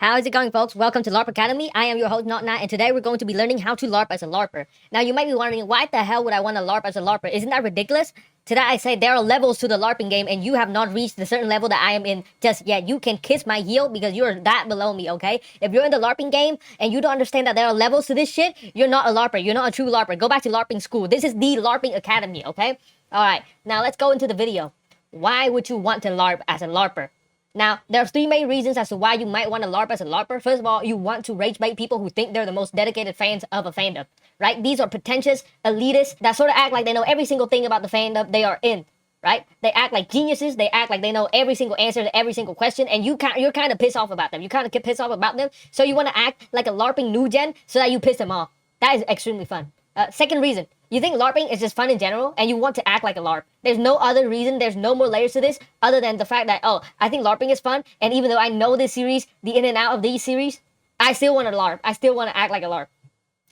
How is it going, folks? Welcome to LARP Academy. I am your host, Not Nat, and today we're going to be learning how to LARP as a LARPer. Now, you might be wondering, why the hell would I want to LARP as a LARPer? Isn't that ridiculous? Today, I say there are levels to the LARPing game, and you have not reached the certain level that I am in just yet. You can kiss my heel because you're that below me, okay? If you're in the LARPing game and you don't understand that there are levels to this shit, you're not a LARPer. You're not a true LARPer. Go back to LARPing school. This is the LARPing Academy, okay? Alright, now let's go into the video. Why would you want to LARP as a LARPer? Now, there's three main reasons as to why you might want to LARP as a LARPer. First of all, you want to rage bait people who think they're the most dedicated fans of a fandom, right? These are pretentious elitists that sort of act like they know every single thing about the fandom they are in, right? They act like geniuses. They act like they know every single answer to every single question, and you're kind of pissed off about them. You kind of get pissed off about them, so you want to act like a LARPing new gen so that you piss them off. That is extremely fun. Second reason, you think LARPing is just fun in general and you want to act like a LARP. There's no other reason, there's no more layers to this other than the fact that, oh, I think LARPing is fun, and even though I know this series, the in and out of these series, I still want to LARP. I still want to act like a LARP.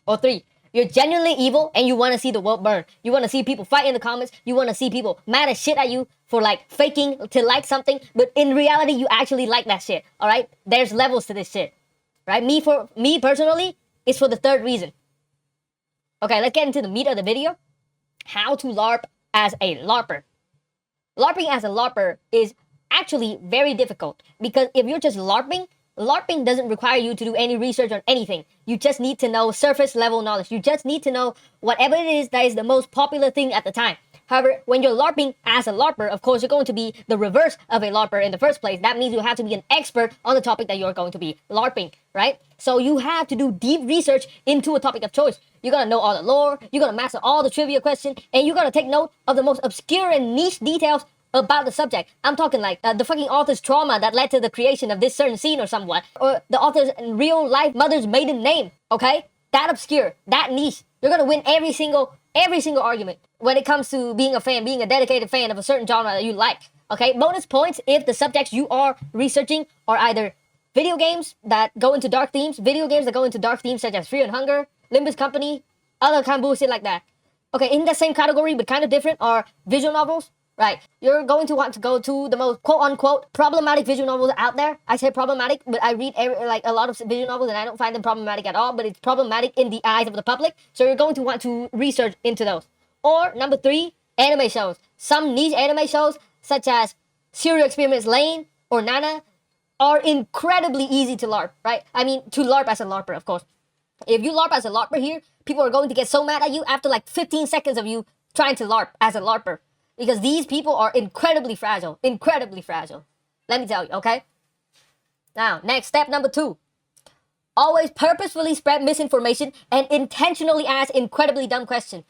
Or three, you're genuinely evil and you want to see the world burn. You want to see people fight in the comments. You want to see people mad as shit at you for like faking to like something, but in reality, you actually like that shit, all right? There's levels to this shit, right? Me personally, it's for the third reason. Okay, let's get into the meat of the video. How to LARP as a LARPer. LARPing as a LARPer is actually very difficult because if you're just LARPing doesn't require you to do any research on anything. You just need to know surface level knowledge. You just need to know whatever it is that is the most popular thing at the time. However, when you're LARPing as a LARPer, of course, you're going to be the reverse of a LARPer in the first place. That means you have to be an expert on the topic that you're going to be LARPing, right? So you have to do deep research into a topic of choice. You're going to know all the lore, you're going to master all the trivia questions, and you're going to take note of the most obscure and niche details about the subject. I'm talking like the fucking author's trauma that led to the creation of this certain scene or somewhat, or the author's real life mother's maiden name, okay? That obscure, that niche. You're going to win every single argument when it comes to being a fan, being a dedicated fan of a certain genre that you like, okay? Bonus points if the subjects you are researching are either video games that go into dark themes, such as Fear and Hunger, Limbus Company, other kind of bullshit like that. Okay, in the same category but kind of different are visual novels, right? You're going to want to go to the most quote-unquote problematic visual novels out there. I say problematic, but I read a lot of visual novels and I don't find them problematic at all, but it's problematic in the eyes of the public, so you're going to want to research into those. Or, number three, anime shows. Some niche anime shows, such as Serial Experiments Lane or Nana, are incredibly easy to LARP, right? I mean, to LARP as a LARPer, of course. If you LARP as a LARPer here, people are going to get so mad at you after like 15 seconds of you trying to LARP as a LARPer. Because these people are incredibly fragile. Incredibly fragile. Let me tell you, okay? Now, next, step number 2. Always purposefully spread misinformation and intentionally ask incredibly dumb questions.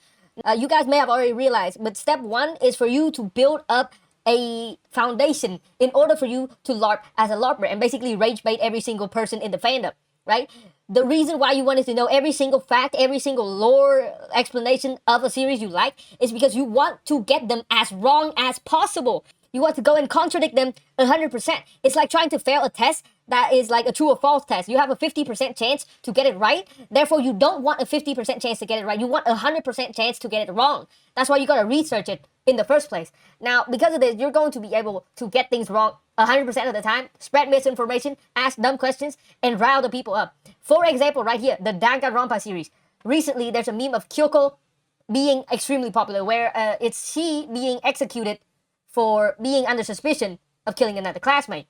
You guys may have already realized, but step 1 is for you to build up a foundation in order for you to LARP as a LARPer and basically rage bait every single person in the fandom, right? The reason why you wanted to know every single fact, every single lore explanation of a series you like is because you want to get them as wrong as possible. You want to go and contradict them 100%. It's like trying to fail a test that is like a true or false test. You have a 50% chance to get it right. Therefore, you don't want a 50% chance to get it right. You want a 100% chance to get it wrong. That's why you got to research it in the first place. Now, because of this, you're going to be able to get things wrong 100% of the time, spread misinformation, ask dumb questions, and rile the people up. For example, right here, the Danganronpa series. Recently, there's a meme of Kyoko being extremely popular, where it's she being executed for being under suspicion of killing another classmate.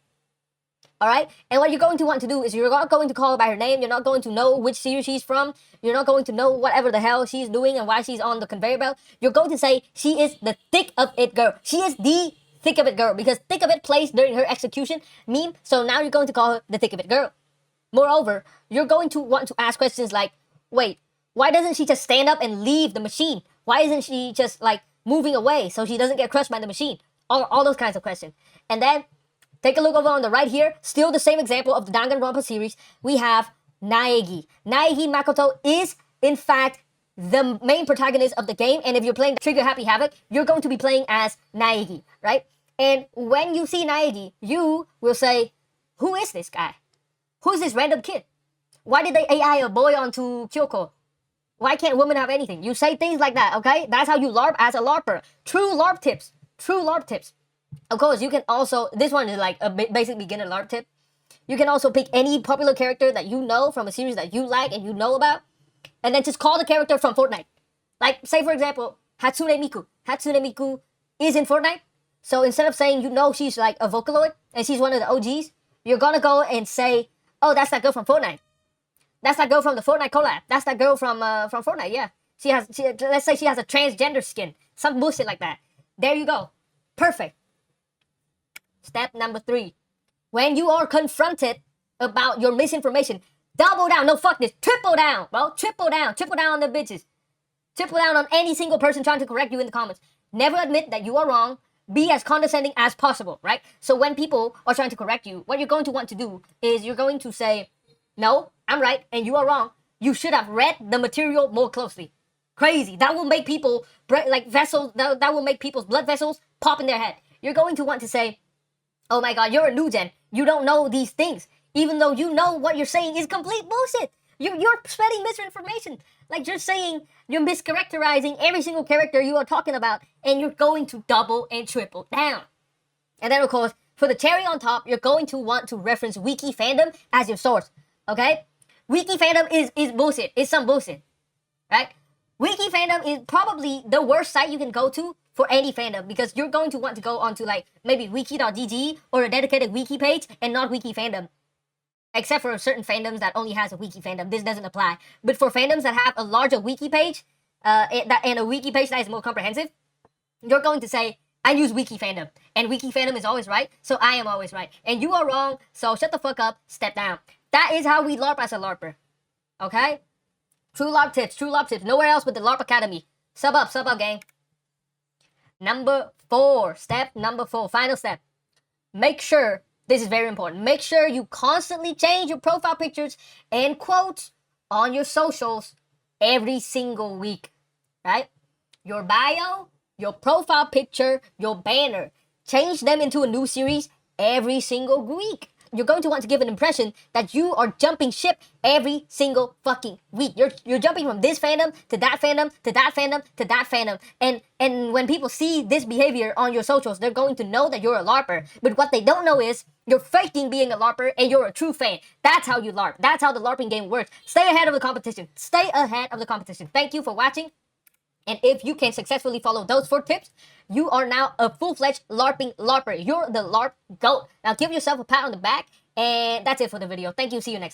Alright? And what you're going to want to do is you're not going to call her by her name. You're not going to know which series she's from. You're not going to know whatever the hell she's doing and why she's on the conveyor belt. You're going to say she is the thick of it girl. She is the thick of it girl because thick of it plays during her execution meme. So now you're going to call her the thick of it girl. Moreover, you're going to want to ask questions like, wait, why doesn't she just stand up and leave the machine? Why isn't she just like moving away so she doesn't get crushed by the machine? All those kinds of questions. And then take a look over on the right here. Still the same example of the Danganronpa series. We have Naegi. Naegi Makoto is, in fact, the main protagonist of the game. And if you're playing Trigger Happy Havoc, you're going to be playing as Naegi, right? And when you see Naegi, you will say, who is this guy? Who's this random kid? Why did they AI a boy onto Kyoko? Why can't women have anything? You say things like that, okay? That's how you LARP as a LARPer. True LARP tips. True LARP tips. Of course, you can also, this one is like a basic beginner LARP tip. You can also pick any popular character that you know from a series that you like and you know about, and then just call the character from Fortnite. Like, say for example, Hatsune Miku. Hatsune Miku is in Fortnite. So instead of saying she's like a Vocaloid and she's one of the OGs, you're gonna go and say, oh, that's that girl from Fortnite. That's that girl from the Fortnite collab. That's that girl from Fortnite. Yeah, let's say she has a transgender skin, some bullshit like that. There you go, perfect. Step number 3: when you are confronted about your misinformation, double down. No, fuck this. Triple down, bro. Triple down. Triple down on the bitches. Triple down on any single person trying to correct you in the comments. Never admit that you are wrong. Be as condescending as possible, right? So when people are trying to correct you, what you're going to want to do is you're going to say, no, I'm right and you are wrong. You should have read the material more closely. Crazy. That will make people, like vessels, that will make people's blood vessels pop in their head. You're going to want to say, oh my god, you're a new gen. You don't know these things. Even though you know what you're saying is complete bullshit. You're spreading misinformation. Like, you're saying, you're mischaracterizing every single character you are talking about, and you're going to double and triple down. And then, of course, for the cherry on top, you're going to want to reference wiki fandom as your source. Okay? Wiki fandom is bullshit. It's some bullshit. Right? Wiki fandom is probably the worst site you can go to for any fandom, because you're going to want to go onto like maybe wiki.gg or a dedicated wiki page and not wiki fandom. Except for certain fandoms that only has a wiki fandom, this doesn't apply. But for fandoms that have a larger wiki page, and a wiki page that is more comprehensive, you're going to say, I use wiki fandom, and wiki fandom is always right, so I am always right. And you are wrong, so shut the fuck up, step down. That is how we LARP as a LARPer. Okay? True LARP tips, nowhere else but the LARP Academy. Sub up, gang. Step number 4, final step. Make sure, this is very important, make sure you constantly change your profile pictures and quotes on your socials every single week, right? Your bio, your profile picture, your banner, change them into a new series every single week. You're going to want to give an impression that you are jumping ship every single fucking week. You're jumping from this fandom to that fandom to that fandom to that fandom. And when people see this behavior on your socials, they're going to know that you're a LARPer. But what they don't know is you're faking being a LARPer and you're a true fan. That's how you LARP. That's how the LARPing game works. Stay ahead of the competition. Stay ahead of the competition. Thank you for watching. And if you can successfully follow those 4 tips, you are now a full-fledged LARPing LARPer. You're the LARP GOAT. Now give yourself a pat on the back, and that's it for the video. Thank you. See you next time.